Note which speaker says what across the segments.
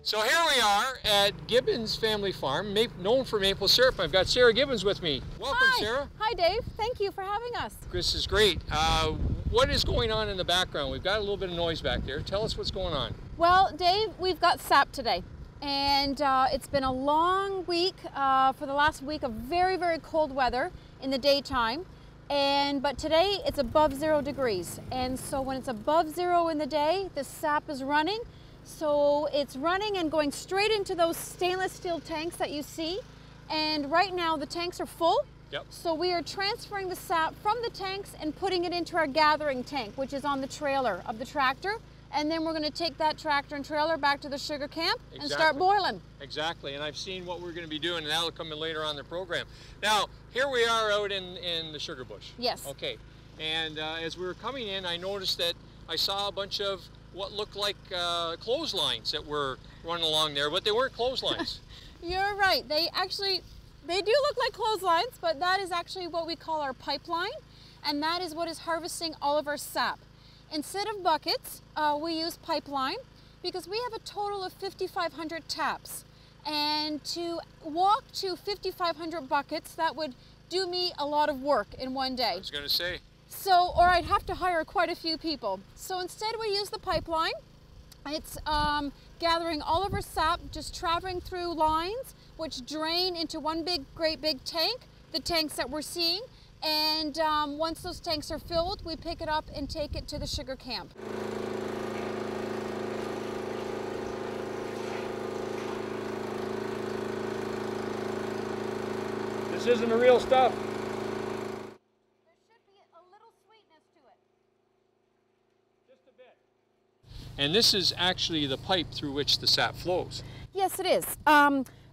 Speaker 1: So here we are at Gibbons Family Farm, known for maple syrup. I've got Sarah Gibbons with me. Welcome,
Speaker 2: Hi.
Speaker 1: Sarah.
Speaker 2: Hi, Dave. Thank you for having us.
Speaker 1: This is great. What is going on in the background? We've got a little bit of noise back there. Tell us what's going on.
Speaker 2: Well, Dave, we've got sap today. And it's been a long week, for the last week of very, very cold weather in the daytime. But today it's above 0 degrees. And so when it's above 0 in the day, the sap is running. So it's running and going straight into those stainless steel tanks that you see. And right now the tanks are full.
Speaker 1: Yep.
Speaker 2: So we are transferring the sap from the tanks and putting it into our gathering tank, which is on the trailer of the tractor. And then we're going to take that tractor and trailer back to the sugar camp and start boiling.
Speaker 1: Exactly, and I've seen what we're going to be doing, and that'll come in later on in the program. Now, here we are out in the sugar bush.
Speaker 2: Yes.
Speaker 1: Okay, and as we were coming in, I noticed that I saw a bunch of what looked like clotheslines that were running along there, but they weren't clotheslines.
Speaker 2: You're right. They do look like clotheslines, but that is actually what we call our pipeline, and that is what is harvesting all of our sap. Instead of buckets, we use pipeline because we have a total of 5,500 taps. And to walk to 5,500 buckets, that would do me a lot of work in one day.
Speaker 1: I was going to say.
Speaker 2: So, or I'd have to hire quite a few people. So instead we use the pipeline. It's gathering all of our sap, just traveling through lines, which drain into one great big tank, the tanks that we're seeing. And once those tanks are filled, we pick it up and take it to the sugar camp.
Speaker 1: This isn't the real stuff.
Speaker 2: There should be a little sweetness to it.
Speaker 1: Just a bit. And this is actually the pipe through which the sap flows.
Speaker 2: Yes, it is.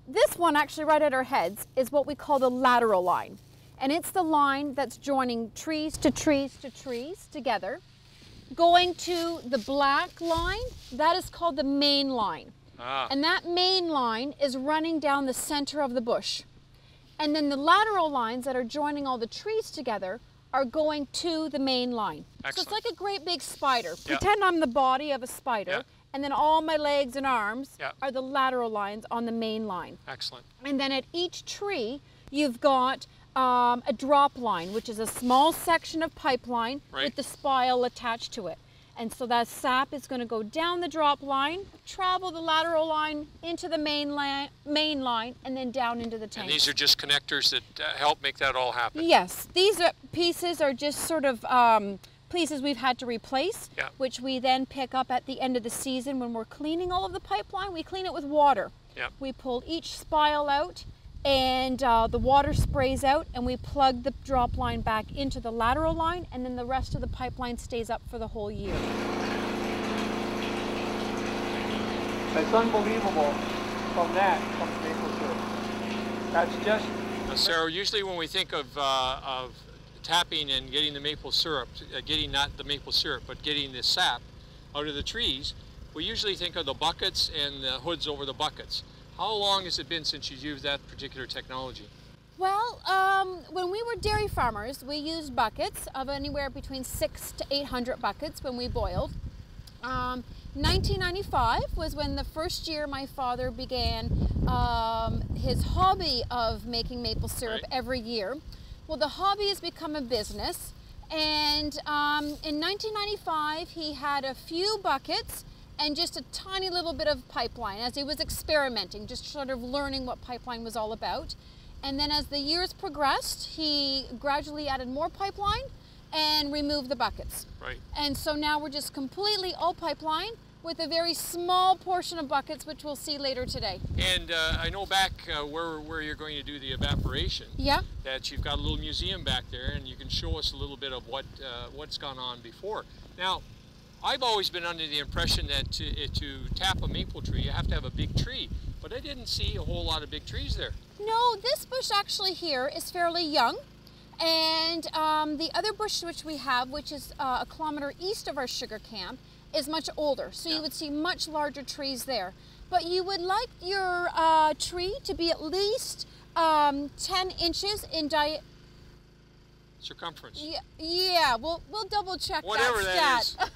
Speaker 2: This one actually right at our heads is what we call the lateral line. And it's the line that's joining trees to trees to trees together. Going to the black line, that is called the main line. And that main line is running down the center of the bush. And then the lateral lines that are joining all the trees together are going to the main line.
Speaker 1: Excellent.
Speaker 2: So it's like a great big spider.
Speaker 1: Yep.
Speaker 2: Pretend I'm the body of a spider.
Speaker 1: Yep.
Speaker 2: And then all my legs and arms
Speaker 1: Yep.
Speaker 2: are the lateral lines on the main line.
Speaker 1: Excellent.
Speaker 2: And then at each tree, you've got a drop line, which is a small section of pipeline with the spile attached to it. And so that sap is going to go down the drop line, travel the lateral line into the main line, and then down into the tank.
Speaker 1: And these are just connectors that help make that all happen?
Speaker 2: Yes. These pieces are just sort of pieces we've had to replace, which we then pick up at the end of the season when we're cleaning all of the pipeline. We clean it with water. We pull each spile out, and the water sprays out, and we plug the drop line back into the lateral line, and then the rest of the pipeline stays up for the whole year.
Speaker 3: It's unbelievable. From that comes maple syrup. That's just...
Speaker 1: Now, Sarah, usually when we think of tapping and getting the maple syrup, getting not the maple syrup, but getting the sap out of the trees, we usually think of the buckets and the hoods over the buckets. How long has it been since you used that particular technology?
Speaker 2: Well, when we were dairy farmers, we used buckets of anywhere between 600 to 800 buckets when we boiled. 1995 was when the first year my father began his hobby of making maple syrup every year. Well, the hobby has become a business, and in 1995 he had a few buckets and just a tiny little bit of pipeline as he was experimenting, just sort of learning what pipeline was all about. And then as the years progressed, he gradually added more pipeline and removed the buckets. And so now we're just completely all pipeline with a very small portion of buckets, which we'll see later today.
Speaker 1: And I know back where you're going to do the evaporation, that you've got a little museum back there, and you can show us a little bit of what's gone on before. Now, I've always been under the impression that to tap a maple tree, you have to have a big tree, but I didn't see a whole lot of big trees there.
Speaker 2: No, this bush actually here is fairly young, and the other bush which we have, which is a kilometer east of our sugar camp, is much older, so you would see much larger trees there. But you would like your tree to be at least 10 inches in diameter.
Speaker 1: circumference.
Speaker 2: Yeah, we'll double check
Speaker 1: whatever
Speaker 2: that stat.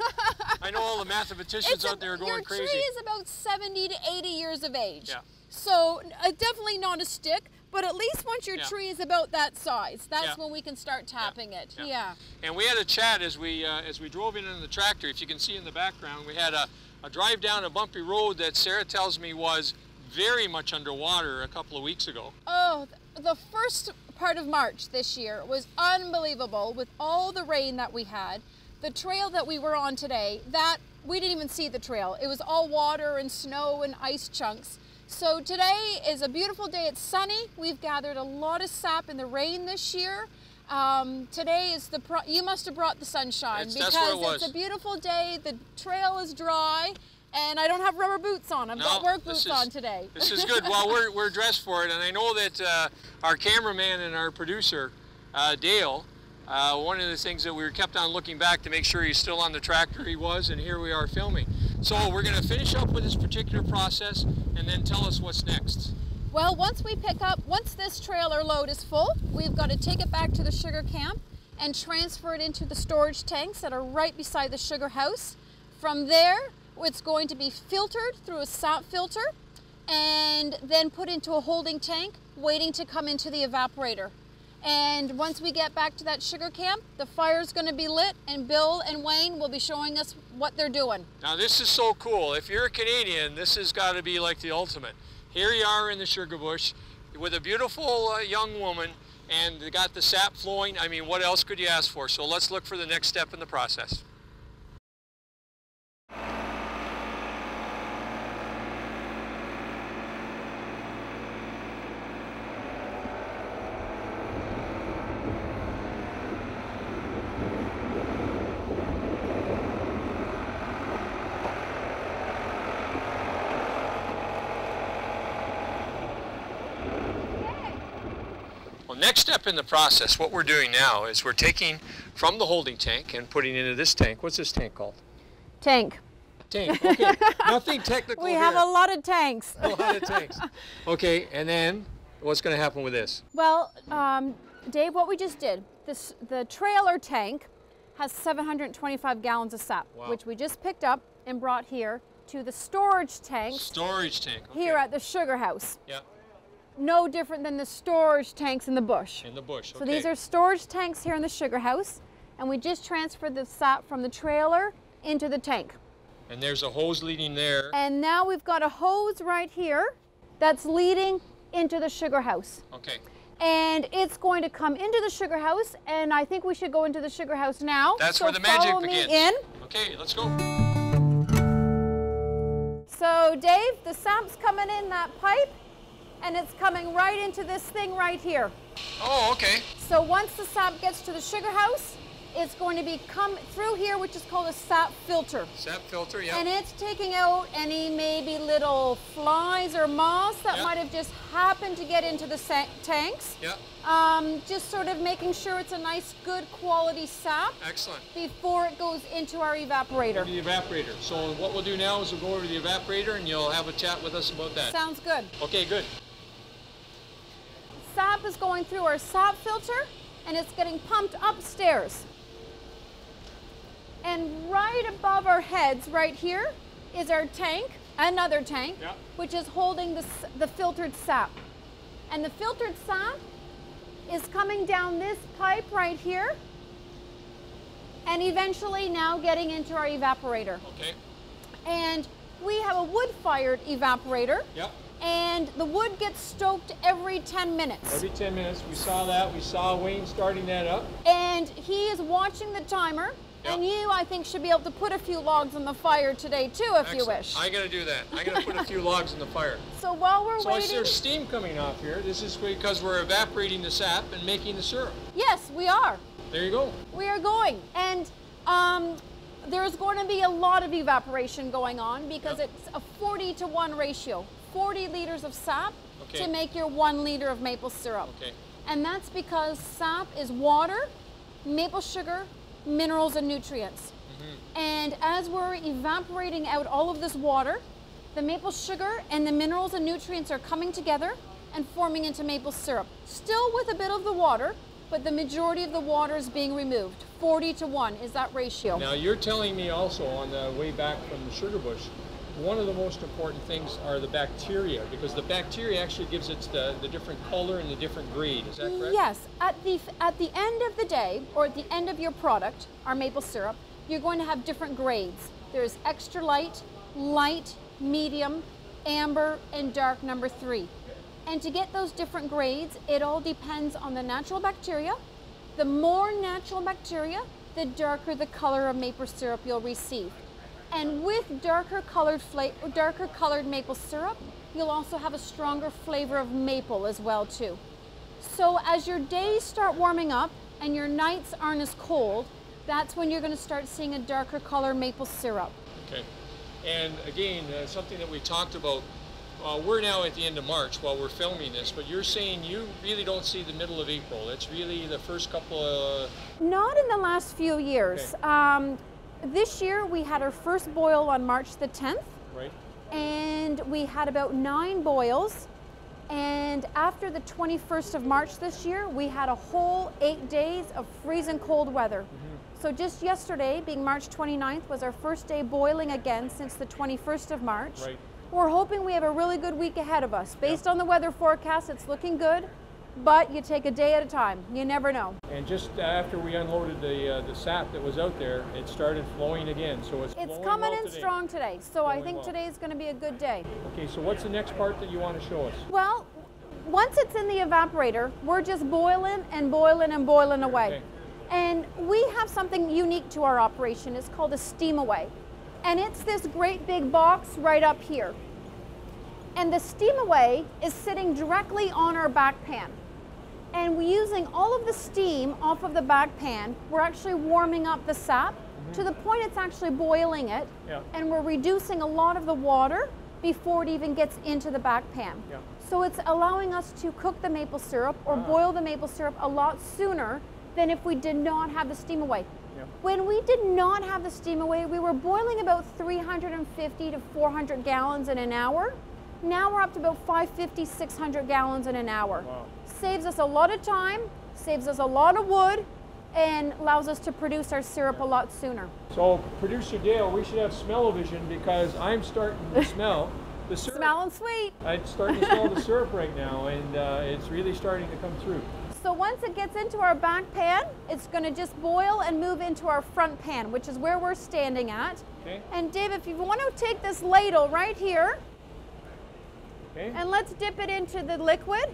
Speaker 1: I know all the mathematicians out there are going crazy.
Speaker 2: Your tree is about 70 to 80 years of age.
Speaker 1: Yeah.
Speaker 2: So definitely not a stick, but at least once your tree is about that size, that's when we can start tapping it. Yeah.
Speaker 1: And we had a chat as we drove in the tractor. If you can see in the background, we had a drive down a bumpy road that Sarah tells me was very much underwater a couple of weeks ago.
Speaker 2: Oh, the first part of March this year was unbelievable with all the rain that we had. The trail that we were on today, that we didn't even see the trail. It was all water and snow and ice chunks. So today is a beautiful day. It's sunny. We've gathered a lot of sap in the rain this year. Today is you must have brought the sunshine because it's a beautiful day. The trail is dry and I don't have rubber boots on. I've got work boots on today.
Speaker 1: This is good. Well, we're dressed for it, and I know that our cameraman and our producer, Dale, one of the things that we kept on looking back to make sure he's still on the tractor, he was, and here we are filming. So we're going to finish up with this particular process and then tell us what's next.
Speaker 2: Well, once this trailer load is full, we've got to take it back to the sugar camp and transfer it into the storage tanks that are right beside the sugar house. From there, it's going to be filtered through a sap filter and then put into a holding tank waiting to come into the evaporator. And once we get back to that sugar camp, the fire's going to be lit and Bill and Wayne will be showing us what they're doing.
Speaker 1: Now this is so cool. If you're a Canadian, this has got to be like the ultimate. Here you are in the sugar bush with a beautiful young woman and they got the sap flowing. I mean, what else could you ask for? So let's look for the next step in the process. Next step in the process, what we're doing now is we're taking from the holding tank and putting into this tank. What's this tank called?
Speaker 2: Tank.
Speaker 1: Tank, okay. Nothing technical
Speaker 2: We have a lot of tanks.
Speaker 1: A lot of tanks. Okay, and then what's going to happen with this?
Speaker 2: Well, Dave, what we just did, the trailer tank has 725 gallons of sap, which we just picked up and brought here to the storage tank.
Speaker 1: Storage tank, okay.
Speaker 2: Here at the sugar house.
Speaker 1: Yeah.
Speaker 2: No different than the storage tanks in the bush.
Speaker 1: In the bush, okay.
Speaker 2: So these are storage tanks here in the sugar house, and we just transferred the sap from the trailer into the tank.
Speaker 1: And there's a hose leading there.
Speaker 2: And now we've got a hose right here that's leading into the sugar house.
Speaker 1: Okay.
Speaker 2: And it's going to come into the sugar house, and I think we should go into the sugar house now.
Speaker 1: That's where the magic begins.
Speaker 2: Me in.
Speaker 1: Okay, let's go.
Speaker 2: So Dave, the sap's coming in that pipe, and it's coming right into this thing right here.
Speaker 1: Oh, okay.
Speaker 2: So once the sap gets to the sugar house, it's going to come through here, which is called a sap filter.
Speaker 1: Sap filter, yeah.
Speaker 2: And it's taking out any maybe little flies or moths that might have just happened to get into the tanks.
Speaker 1: Yeah.
Speaker 2: Just sort of making sure it's a nice, good quality sap.
Speaker 1: Excellent.
Speaker 2: Before it goes into our evaporator.
Speaker 1: The evaporator. So what we'll do now is we'll go over to the evaporator and you'll have a chat with us about that.
Speaker 2: Sounds good.
Speaker 1: Okay, good.
Speaker 2: Sap is going through our sap filter and it's getting pumped upstairs. And right above our heads, right here, is our tank, another tank, which is holding the filtered sap. And the filtered sap is coming down this pipe right here and eventually now getting into our evaporator.
Speaker 1: Okay.
Speaker 2: And we have a wood-fired evaporator.
Speaker 1: Yep.
Speaker 2: And the wood gets stoked every 10 minutes.
Speaker 1: Every 10 minutes. We saw that. We saw Wayne starting that up.
Speaker 2: And he is watching the timer. Yep. And you, I think, should be able to put a few logs on the fire today, too, if you wish.
Speaker 1: I'm going to do that. I'm going to put a few logs in the fire.
Speaker 2: So while we're waiting...
Speaker 1: So there's steam coming off here. This is because we're evaporating the sap and making the syrup.
Speaker 2: Yes, we are.
Speaker 1: There you go.
Speaker 2: We are going. And there's going to be a lot of evaporation going on because it's a 40-to-1 ratio. 40 liters of sap to make your 1 liter of maple syrup.
Speaker 1: Okay.
Speaker 2: And that's because sap is water, maple sugar, minerals, and nutrients. And as we're evaporating out all of this water, the maple sugar and the minerals and nutrients are coming together and forming into maple syrup. Still with a bit of the water, but the majority of the water is being removed. 40-to-1 is that ratio.
Speaker 1: Now you're telling me also on the way back from the sugar bush, one of the most important things are the bacteria, because the bacteria actually gives it the different color and the different grade. Is that correct?
Speaker 2: Yes. At the end of the day, or at the end of your product, our maple syrup, you're going to have different grades. There's extra light, light, medium, amber, and dark number 3. And to get those different grades, it all depends on the natural bacteria. The more natural bacteria, the darker the color of maple syrup you'll receive. And with darker colored maple syrup, you'll also have a stronger flavor of maple as well too. So as your days start warming up and your nights aren't as cold, that's when you're going to start seeing a darker color maple syrup.
Speaker 1: Okay. And again, something that we talked about, we're now at the end of March while we're filming this, but you're saying you really don't see the middle of April. It's really the first couple of...
Speaker 2: Not in the last few years. Okay. This year we had our first boil on March the 10th.
Speaker 1: Right.
Speaker 2: And we had about 9 boils. And after the 21st of March this year, we had a whole 8 days of freezing cold weather. Mm-hmm. So just yesterday, being March 29th, was our first day boiling again since the 21st of March.
Speaker 1: Right.
Speaker 2: We're hoping we have a really good week ahead of us. Based on the weather forecast, it's looking good, but you take a day at a time. You never know.
Speaker 1: And just after we unloaded the sap that was out there, it started flowing again. So it's
Speaker 2: coming in strong today. So I think today is going to be a good day.
Speaker 1: Okay, so what's the next part that you want to show us?
Speaker 2: Well, once it's in the evaporator, we're just boiling and boiling and boiling away.
Speaker 1: Okay.
Speaker 2: And we have something unique to our operation. It's called a steam away. And it's this great big box right up here. And the steam away is sitting directly on our back pan. And we're using all of the steam off of the back pan. We're actually warming up the sap to the point it's actually boiling it.
Speaker 1: Yeah.
Speaker 2: And we're reducing a lot of the water before it even gets into the back pan.
Speaker 1: Yeah.
Speaker 2: So it's allowing us to cook the maple syrup or boil the maple syrup a lot sooner than if we did not have the steam away.
Speaker 1: Yep.
Speaker 2: When we did not have the steam away, we were boiling about 350 to 400 gallons in an hour. Now we're up to about 550, 600 gallons in an hour.
Speaker 1: Wow.
Speaker 2: Saves us a lot of time, saves us a lot of wood, and allows us to produce our syrup a lot sooner.
Speaker 1: So, Producer Dale, we should have smell-o-vision because I'm starting to smell the syrup.
Speaker 2: Smelling sweet.
Speaker 1: I'm starting to smell the syrup right now, and it's really starting to come through.
Speaker 2: So once it gets into our back pan, it's going to just boil and move into our front pan, which is where we're standing at.
Speaker 1: Okay.
Speaker 2: And Dave, if you want to take this ladle right here,
Speaker 1: okay,
Speaker 2: and let's dip it into the liquid,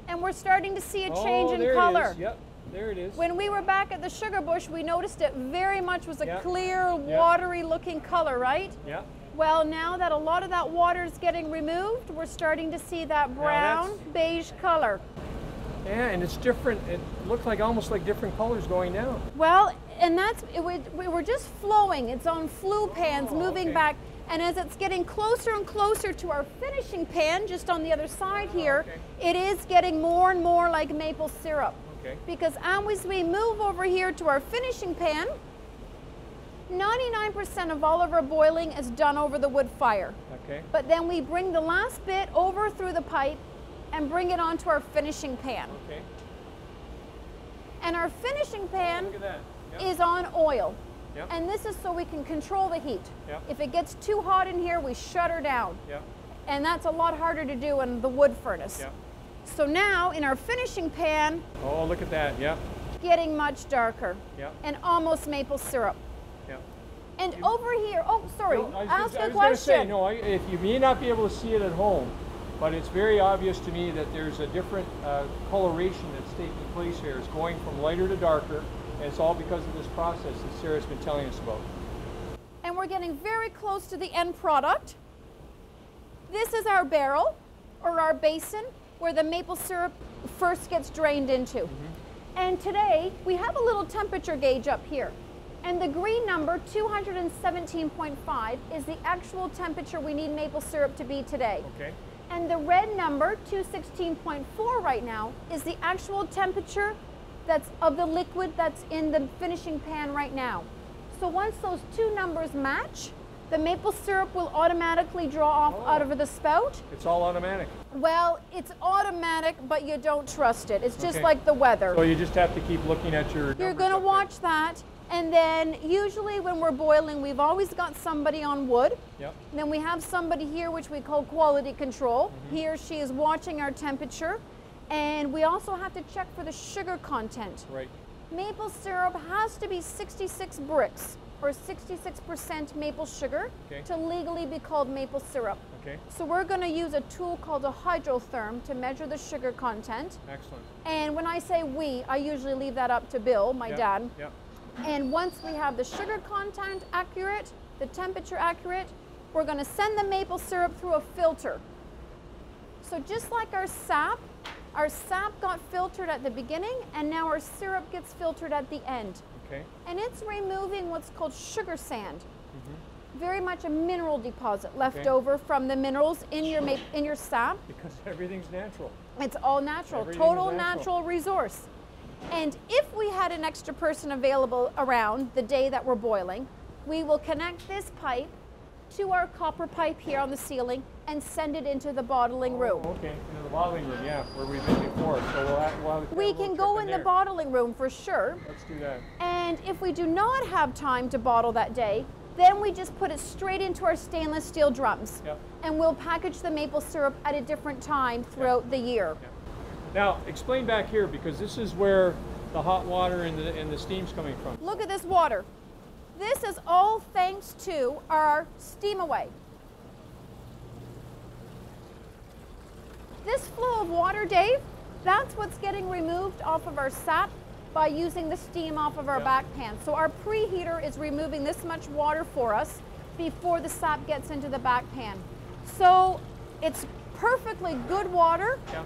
Speaker 2: and we're starting to see a change in
Speaker 1: there
Speaker 2: color.
Speaker 1: It is. Yep, there it is.
Speaker 2: When we were back at the sugar bush, we noticed it very much was a clear, watery looking color, right?
Speaker 1: Yeah.
Speaker 2: Well, now that a lot of that water is getting removed, we're starting to see that brown, beige color.
Speaker 1: Yeah, and it's different. It looks like almost like different colors going down.
Speaker 2: Well, and that's, we were just flowing. It's on flue pans moving back. And as it's getting closer and closer to our finishing pan, just on the other side here, it is getting more and more like maple syrup.
Speaker 1: Okay.
Speaker 2: Because as we move over here to our finishing pan, 99% of all of our boiling is done over the wood fire.
Speaker 1: Okay.
Speaker 2: But then we bring the last bit over through the pipe and bring it onto our finishing pan.
Speaker 1: Okay.
Speaker 2: And our finishing pan
Speaker 1: Look at that.
Speaker 2: is on oil.
Speaker 1: Yep.
Speaker 2: And this is so we can control the heat.
Speaker 1: Yep.
Speaker 2: If it gets too hot in here, we shut her down.
Speaker 1: Yep.
Speaker 2: And that's a lot harder to do in the wood furnace.
Speaker 1: Yep.
Speaker 2: So now in our finishing pan,
Speaker 1: Oh, look at that. Yep.
Speaker 2: getting much darker.
Speaker 1: Yep.
Speaker 2: And almost maple syrup.
Speaker 1: Yep.
Speaker 2: And over here, oh, sorry,
Speaker 1: No,
Speaker 2: ask a
Speaker 1: I was
Speaker 2: question.
Speaker 1: going to say, if you may not be able to see it at home, but it's very obvious to me that there's a different coloration that's taking place here. It's going from lighter to darker, and it's all because of this process that Sarah's been telling us about.
Speaker 2: And we're getting very close to the end product. This is our barrel, or our basin, where the maple syrup first gets drained into. And today, we have a little temperature gauge up here. And the green number, 217.5, is the actual temperature we need maple syrup to be today.
Speaker 1: Okay.
Speaker 2: And the red number, 216.4 right now, is the actual temperature that's of the liquid that's in the finishing pan right now. So once those two numbers match, the maple syrup will automatically draw off out of the spout.
Speaker 3: It's all automatic.
Speaker 2: Well, it's automatic, but you don't trust it. It's just like the weather.
Speaker 3: So you just have to keep looking at your
Speaker 2: You're going to watch that. And then usually when we're boiling, we've always got somebody on wood.
Speaker 3: Yep.
Speaker 2: And then we have somebody here, which we call quality control. He or she is watching our temperature. And we also have to check for the sugar content.
Speaker 3: Right.
Speaker 2: Maple syrup has to be 66 bricks, or 66% maple sugar, to legally be called maple syrup.
Speaker 3: Okay.
Speaker 2: So we're going to use a tool called a hydrotherm to measure the sugar content.
Speaker 3: Excellent.
Speaker 2: And when I say we, I usually leave that up to Bill, my dad.
Speaker 3: Yep.
Speaker 2: And once we have the sugar content accurate, the temperature accurate, we're going to send the maple syrup through a filter. So just like our sap got filtered at the beginning, and now our syrup gets filtered at the end.
Speaker 3: Okay.
Speaker 2: And it's removing what's called sugar sand. Very much a mineral deposit left over from the minerals in your sap.
Speaker 3: Because everything's natural.
Speaker 2: It's all natural, total natural resource. And if we had an extra person available around the day that we're boiling, we will connect this pipe to our copper pipe here on the ceiling and send it into the bottling room.
Speaker 3: Okay, into the bottling room, yeah, where we've been before. So
Speaker 2: we can go in the bottling room for sure.
Speaker 3: Let's do that.
Speaker 2: And if we do not have time to bottle that day, then we just put it straight into our stainless steel drums.
Speaker 3: Yep.
Speaker 2: And we'll package the maple syrup at a different time throughout the year.
Speaker 3: Yep. Now, explain back here, because this is where the hot water and the steam's coming from.
Speaker 2: Look at this water. This is all thanks to our steam away. This flow of water, Dave, that's what's getting removed off of our sap by using the steam off of our back pan. So our preheater is removing this much water for us before the sap gets into the back pan. So it's perfectly good water.
Speaker 3: Yeah.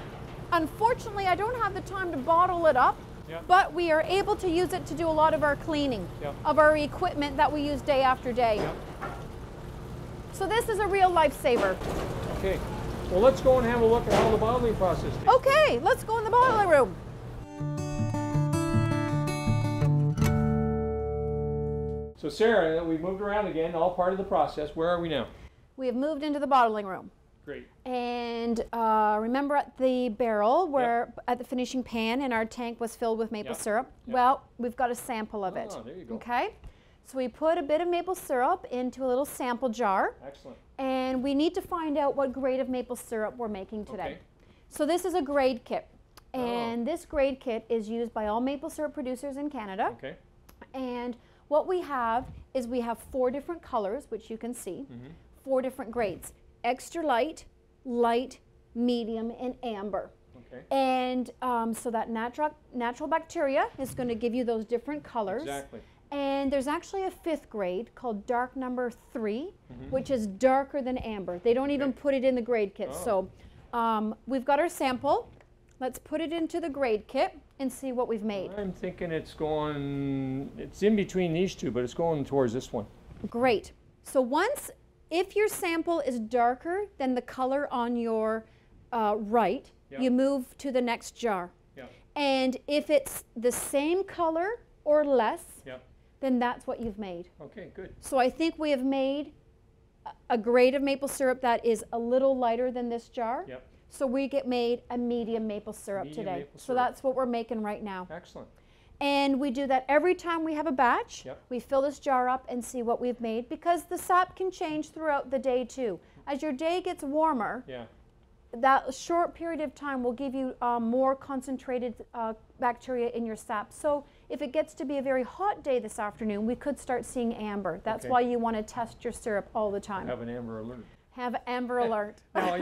Speaker 2: Unfortunately, I don't have the time to bottle it up, but we are able to use it to do a lot of our cleaning of our equipment that we use day after day. So this is a real lifesaver.
Speaker 3: Okay, well, let's go and have a look at how the bottling process is.
Speaker 2: Okay, let's go in the bottling room.
Speaker 3: So Sarah, we've moved around again, all part of the process. Where are we now?
Speaker 2: We have moved into the bottling room.
Speaker 3: Great.
Speaker 2: And remember at the barrel where at the finishing pan and our tank was filled with maple syrup? Well, we've got a sample of it.
Speaker 3: There you go.
Speaker 2: Okay. So we put a bit of maple syrup into a little sample jar.
Speaker 3: Excellent.
Speaker 2: And we need to find out what grade of maple syrup we're making today.
Speaker 3: Okay.
Speaker 2: So this is a grade kit. And this grade kit is used by all maple syrup producers in Canada.
Speaker 3: Okay.
Speaker 2: And what we have is we have 4 different colors, which you can see, 4 different grades. Extra light, light, medium, and amber.
Speaker 3: Okay.
Speaker 2: And so that natural bacteria is going to give you those different colors.
Speaker 3: Exactly.
Speaker 2: And there's actually a 5th grade called dark number 3, which is darker than amber. They don't even put it in the grade kit. So we've got our sample. Let's put it into the grade kit and see what we've made.
Speaker 3: I'm thinking it's in between these two, but it's going towards this one.
Speaker 2: Great. So if your sample is darker than the color on your right, you move to the next jar. And if it's the same color or less, then that's what you've made.
Speaker 3: Okay, good.
Speaker 2: So I think we have made a grade of maple syrup that is a little lighter than this jar. So we made a medium maple syrup today. So that's what we're making right now.
Speaker 3: Excellent.
Speaker 2: And we do that every time we have a batch. We fill this jar up and see what we've made, because the sap can change throughout the day too. As your day gets warmer, that short period of time will give you more concentrated bacteria in your sap. So if it gets to be a very hot day this afternoon, we could start seeing amber. That's why you want to test your syrup all the time.
Speaker 3: Have an amber alert.
Speaker 2: Have amber alert.
Speaker 3: Now,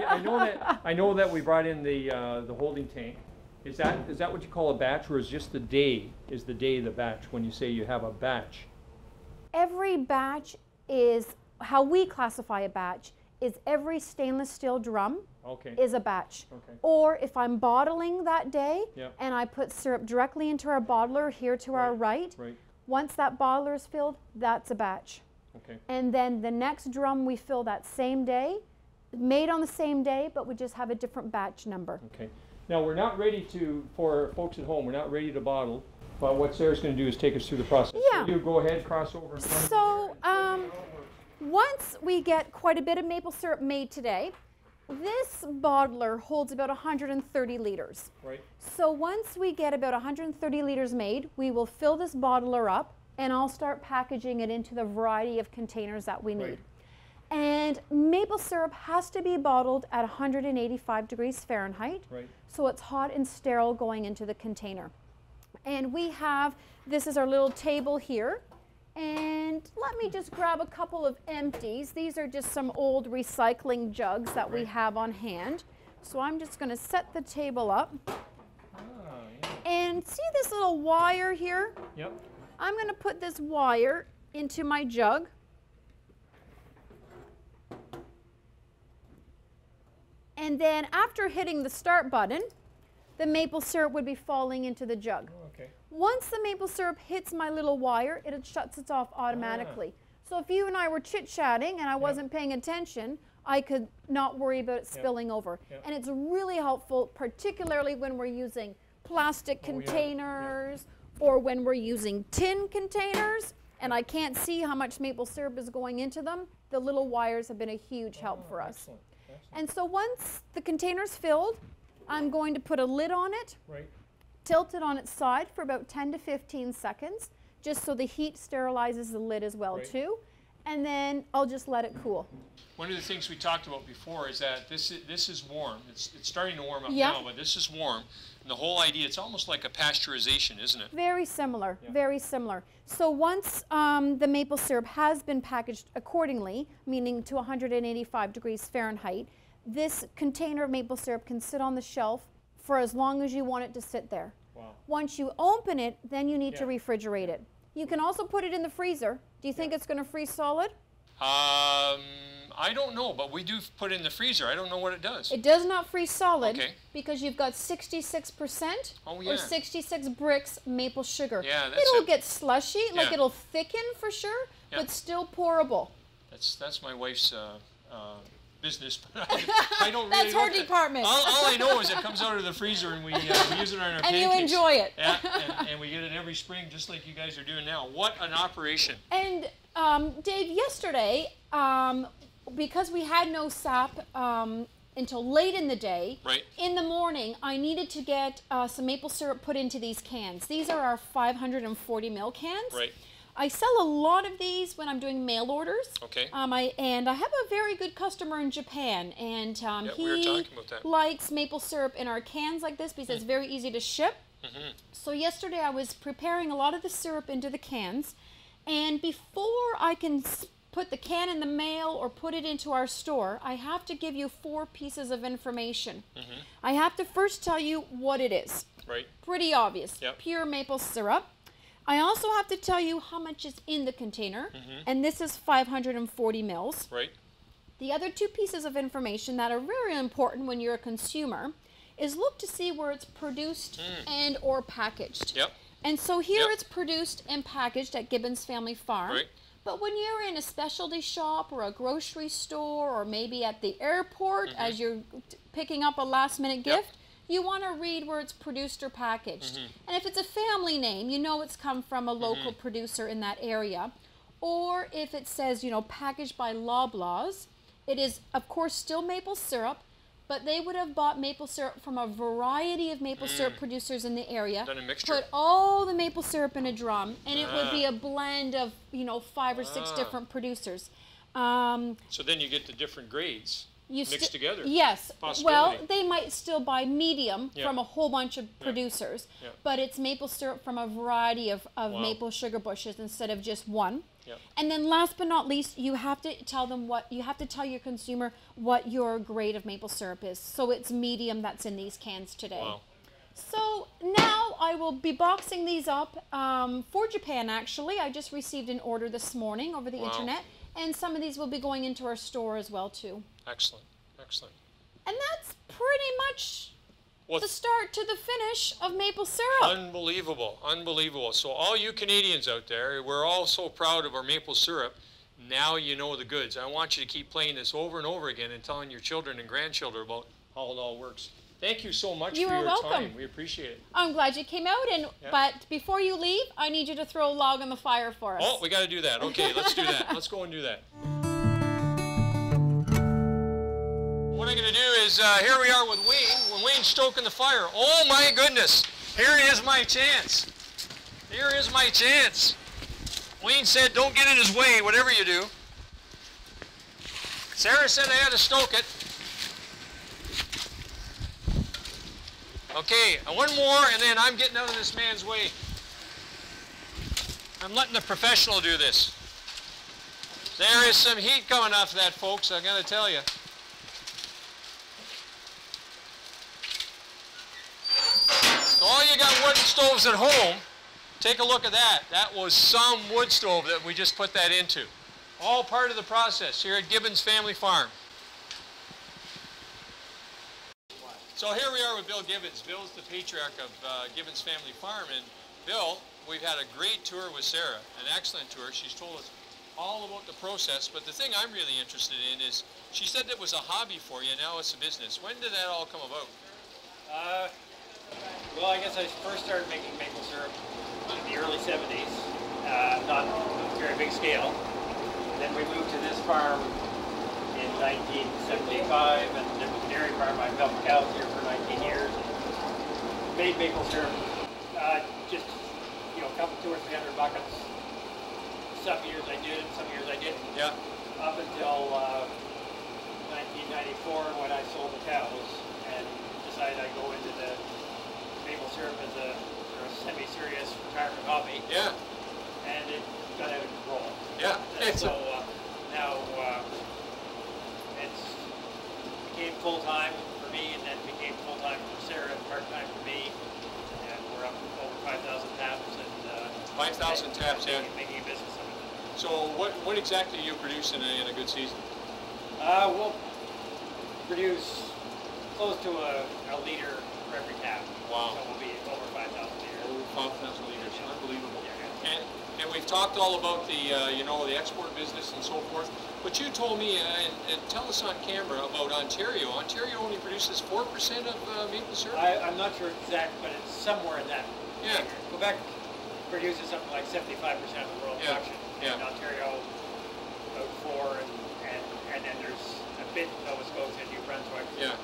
Speaker 3: I know that we brought in the holding tank. Is that what you call a batch, or is just the day the batch when you say you have a batch?
Speaker 2: Every batch is, how we classify a batch is every stainless steel drum is a batch. Or if I'm bottling that day and I put syrup directly into our bottler here to our right, once that bottler is filled, that's a batch. And then the next drum we fill that same day, made on the same day, but we just have a different batch number.
Speaker 3: Now, we're not ready for folks at home, we're not ready to bottle, but what Sarah's going to do is take us through the process. So you go ahead, cross over.
Speaker 2: So Once we get quite a bit of maple syrup made today, this bottler holds about 130 liters.
Speaker 3: Right.
Speaker 2: So once we get about 130 liters made, we will fill this bottler up and I'll start packaging it into the variety of containers that we need.
Speaker 3: Right.
Speaker 2: And maple syrup has to be bottled at 185 degrees Fahrenheit.
Speaker 3: Right.
Speaker 2: So it's hot and sterile going into the container. And we have, this is our little table here. And let me just grab a couple of empties. These are just some old recycling jugs that we have on hand. So I'm just going to set the table up. And see this little wire here?
Speaker 3: Yep.
Speaker 2: I'm going to put this wire into my jug. And then after hitting the start button, the maple syrup would be falling into the jug.
Speaker 3: Okay.
Speaker 2: Once the maple syrup hits my little wire, it shuts it off automatically. So if you and I were chit-chatting and I wasn't paying attention, I could not worry about it spilling over. And it's really helpful, particularly when we're using plastic containers or when we're using tin containers and I can't see how much maple syrup is going into them. The little wires have been a huge help for us.
Speaker 3: Excellent.
Speaker 2: And so once the container's filled, I'm going to put a lid on it.
Speaker 3: Right.
Speaker 2: Tilt it on its side for about 10 to 15 seconds, just so the heat sterilizes the lid as well too. And then I'll just let it cool.
Speaker 1: One of the things we talked about before is that this is warm. It's starting to warm up now, but this is warm. And the whole idea, it's almost like a pasteurization, isn't it?
Speaker 2: Very similar, very similar. So once the maple syrup has been packaged accordingly, meaning to 185 degrees Fahrenheit, this container of maple syrup can sit on the shelf for as long as you want it to sit there.
Speaker 3: Wow.
Speaker 2: Once you open it, then you need to refrigerate it. You can also put it in the freezer. Do you think it's going to freeze solid?
Speaker 1: I don't know, but we do put it in the freezer. I don't know what it does.
Speaker 2: It does not freeze solid because you've got 66% or 66 bricks maple sugar.
Speaker 1: Yeah, that's
Speaker 2: it'll get slushy, like it'll thicken for sure, but still pourable.
Speaker 1: That's my wife's business, but I don't really
Speaker 2: That's her department.
Speaker 1: All I know is it comes out of the freezer and we use it on our pancakes.
Speaker 2: And you enjoy it.
Speaker 1: Yeah, and we get it every spring just like you guys are doing now. What an operation.
Speaker 2: And Dave, yesterday, because we had no sap until late in the day, in the morning I needed to get some maple syrup put into these cans. These are our 540 ml cans. I sell a lot of these when I'm doing mail orders. And I have a very good customer in Japan, and he likes maple syrup in our cans like this because it's very easy to ship. So yesterday I was preparing a lot of the syrup into the cans, and before I can put the can in the mail or put it into our store, I have to give you 4 pieces of information. I have to first tell you what it is. Pretty obvious. Pure maple syrup. I also have to tell you how much is in the container, and this is 540 mils. The other 2 pieces of information that are very important when you're a consumer is look to see where it's produced and or packaged. And so here it's produced and packaged at Gibbons Family Farm. But when you're in a specialty shop or a grocery store or maybe at the airport as you're picking up a last-minute gift, you want to read where it's produced or packaged. And if it's a family name, you know it's come from a local producer in that area. Or if it says, you know, packaged by Loblaws, it is, of course, still maple syrup, but they would have bought maple syrup from a variety of maple syrup producers in the area.
Speaker 1: Done a mixture.
Speaker 2: Put all the maple syrup in a drum, and it would be a blend of, you know, 5 or 6 different producers.
Speaker 1: So then you get the different grades. Mixed together.
Speaker 2: Yes. Well, they might still buy medium from a whole bunch of producers, but it's maple syrup from a variety of maple sugar bushes instead of just one. And then last but not least, you have to tell them tell your consumer what your grade of maple syrup is. So it's medium that's in these cans today. So now I will be boxing these up for Japan, actually. I just received an order this morning over the internet. And some of these will be going into our store as well, too.
Speaker 1: Excellent, excellent.
Speaker 2: And that's pretty much the start to the finish of maple syrup.
Speaker 1: Unbelievable, unbelievable. So all you Canadians out there, we're all so proud of our maple syrup. Now you know the goods. I want you to keep playing this over and over again and telling your children and grandchildren about how it all works. Thank you so much for your time. We appreciate it.
Speaker 2: I'm glad you came out, but before you leave, I need you to throw a log on the fire for us.
Speaker 1: Oh, we got to do that. Okay, let's do that. Let's go and do that. is here we are with Wayne. When Wayne's stoking the fire. Oh my goodness! Here is my chance. Here is my chance. Wayne said, "Don't get in his way, whatever you do." Sarah said I had to stoke it. Okay, one more, and then I'm getting out of this man's way. I'm letting the professional do this. There is some heat coming off that, folks, I'm going to tell you. So all you got wooden stoves at home, take a look at that. That was some wood stove that we just put that into. All part of the process here at Gibbons Family Farm. So here we are with Bill Gibbons. Bill's the patriarch of Gibbons Family Farm, and Bill, we've had a great tour with Sarah, an excellent tour. She's told us all about the process, but the thing I'm really interested in is, she said that was a hobby for you, now it's a business. When did that all come about?
Speaker 4: Well, I guess I first started making maple syrup in the early 70s, not a very big scale. Then we moved to this farm in 1975, and it was a dairy farm. I milked cows here for 19 years and made maple syrup, just, you know, a couple, 200 or 300 buckets. Some years I did, some years I didn't.
Speaker 1: Yeah.
Speaker 4: Up until 1994 when I sold the cows and decided I'd go into the maple syrup as a sort of semi-serious retirement hobby.
Speaker 1: Yeah.
Speaker 4: And it got out of control.
Speaker 1: Yeah.
Speaker 4: And so now it became full-time for me, and then became full-time for Sarah and part-time for me. And we're up over 5,000 taps. And
Speaker 1: 5,000 taps, yeah.
Speaker 4: Making a business of it.
Speaker 1: So what exactly do you produce in a good season?
Speaker 4: We'll produce close to a liter for every tap.
Speaker 1: Wow.
Speaker 4: So we'll be over 5,000 liters.
Speaker 1: Over 5,000 liters, unbelievable.
Speaker 4: Yeah.
Speaker 1: And we've talked all about the, you know, the export business and so forth, but you told me, and tell us on camera about Ontario. Ontario only produces 4% of maple syrup?
Speaker 4: I'm not sure exact, but it's somewhere in that.
Speaker 1: Yeah.
Speaker 4: Quebec produces something like 75% of the world production.
Speaker 1: Yeah.
Speaker 4: And Ontario, about 4, and then there's a bit in Nova Scotia and New Brunswick.
Speaker 1: Yeah.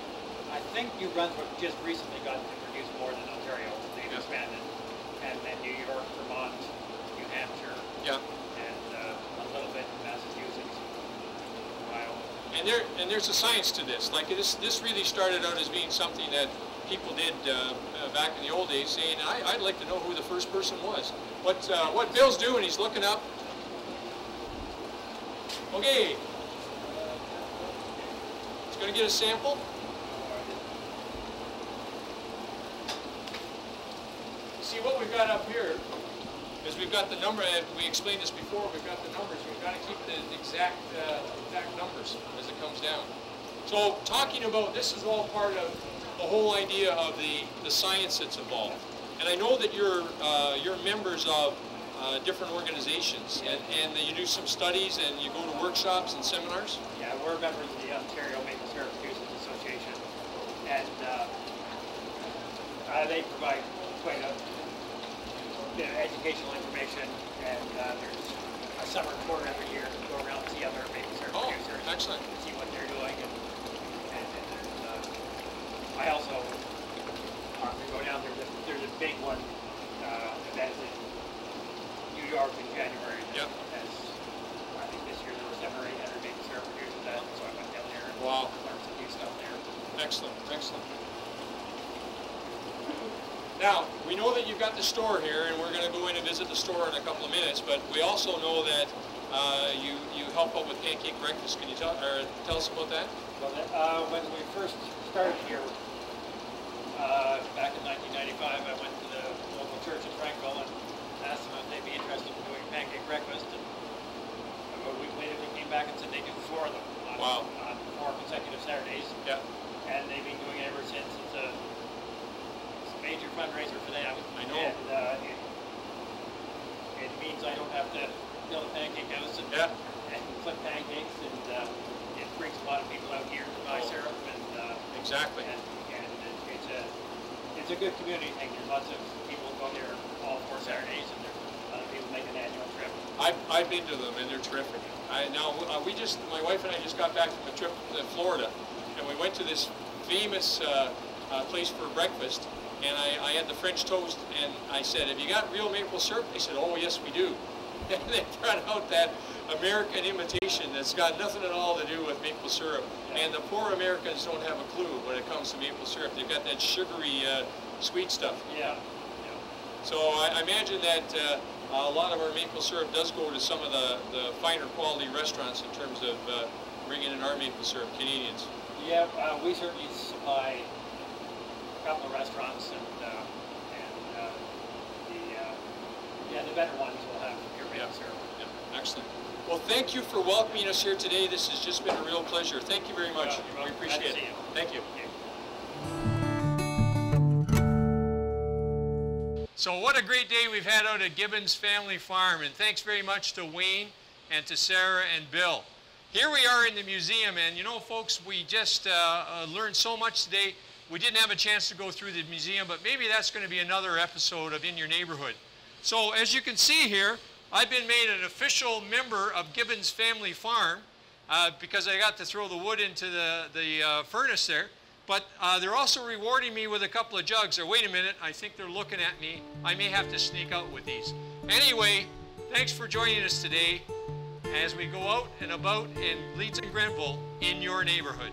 Speaker 4: I think New Brunswick just recently got to produce more than Ontario. They've expanded. And then New York, Vermont, New Hampshire,
Speaker 1: yeah,
Speaker 4: and a little bit in Massachusetts, Ohio.
Speaker 1: And there's a science to this. Like this really started out as being something that people did back in the old days, saying, I'd like to know who the first person was. What Bill's doing, he's looking up. Okay. He's going to get a sample. See, what we've got up here is we've got the number, and we explained this before, we've got the numbers. We've got to keep the exact numbers as it comes down. So talking about, this is all part of the whole idea of the science that's involved. And I know that you're members of different organizations, and that you do some studies and you go to workshops and seminars?
Speaker 4: Yeah, we're members of the Ontario Maple Syrup Producers Association, and they provide quite a bit of educational information, and there's a summer tour every year to go around and see other maple syrup producers.
Speaker 1: Excellent.
Speaker 4: And see what they're doing, and I also go down there. There's a big one that is in New York in January.
Speaker 1: Yep.
Speaker 4: I think this year there were 700 or 800 maple syrup producers at, so I went down there and learned some new stuff there.
Speaker 1: Excellent, excellent. Now, we know that you've got the store here, and we're going to go in and visit the store in a couple of minutes, but we also know that you help out with pancake breakfast. Can you tell us about that?
Speaker 4: Well, when we first started here, back in 1995, I went to the local church in Frankville and asked them if they'd be interested in doing pancake breakfast, and a week later they came back and said they do 4 of them on 4 consecutive Saturdays.
Speaker 1: Yeah.
Speaker 4: And they've been doing it ever since. It's a major fundraiser for them.
Speaker 1: I know.
Speaker 4: And it means I don't have to build a pancake house and flip pancakes, and it brings a lot of people out here to buy syrup. And
Speaker 1: exactly.
Speaker 4: And it's a good community thing. There's lots of people who go there all 4 Saturdays, and there's a lot of people make an annual trip.
Speaker 1: I've been to them, and they're terrific. My wife and I just got back from a trip to Florida, and we went to this famous place for breakfast, and I had the French toast, and I said, "Have you got real maple syrup?" They said, "Oh, yes, we do." And they brought out that American imitation that's got nothing at all to do with maple syrup. And the poor Americans don't have a clue when it comes to maple syrup. They've got that sugary, sweet stuff.
Speaker 4: Yeah.
Speaker 1: So I imagine that a lot of our maple syrup does go to some of the finer quality restaurants in terms of bringing in our maple syrup, Canadians.
Speaker 4: Yeah, we certainly supply a couple of restaurants, and the better ones will have your maple syrup.
Speaker 1: Yeah. Excellent. Well, thank you for welcoming us here today. This has just been a real pleasure. Thank you very much. We appreciate it. Thank you. So what a great day we've had out at Gibbons Family Farm, and thanks very much to Wayne and to Sarah and Bill. Here we are in the museum, and you know, folks, we just learned so much today. We didn't have a chance to go through the museum, but maybe that's going to be another episode of In Your Neighborhood. So as you can see here, I've been made an official member of Gibbons Family Farm because I got to throw the wood into the furnace there. But they're also rewarding me with a couple of jugs. Or wait a minute, I think they're looking at me. I may have to sneak out with these. Anyway, thanks for joining us today as we go out and about in Leeds and Grenville in your neighborhood.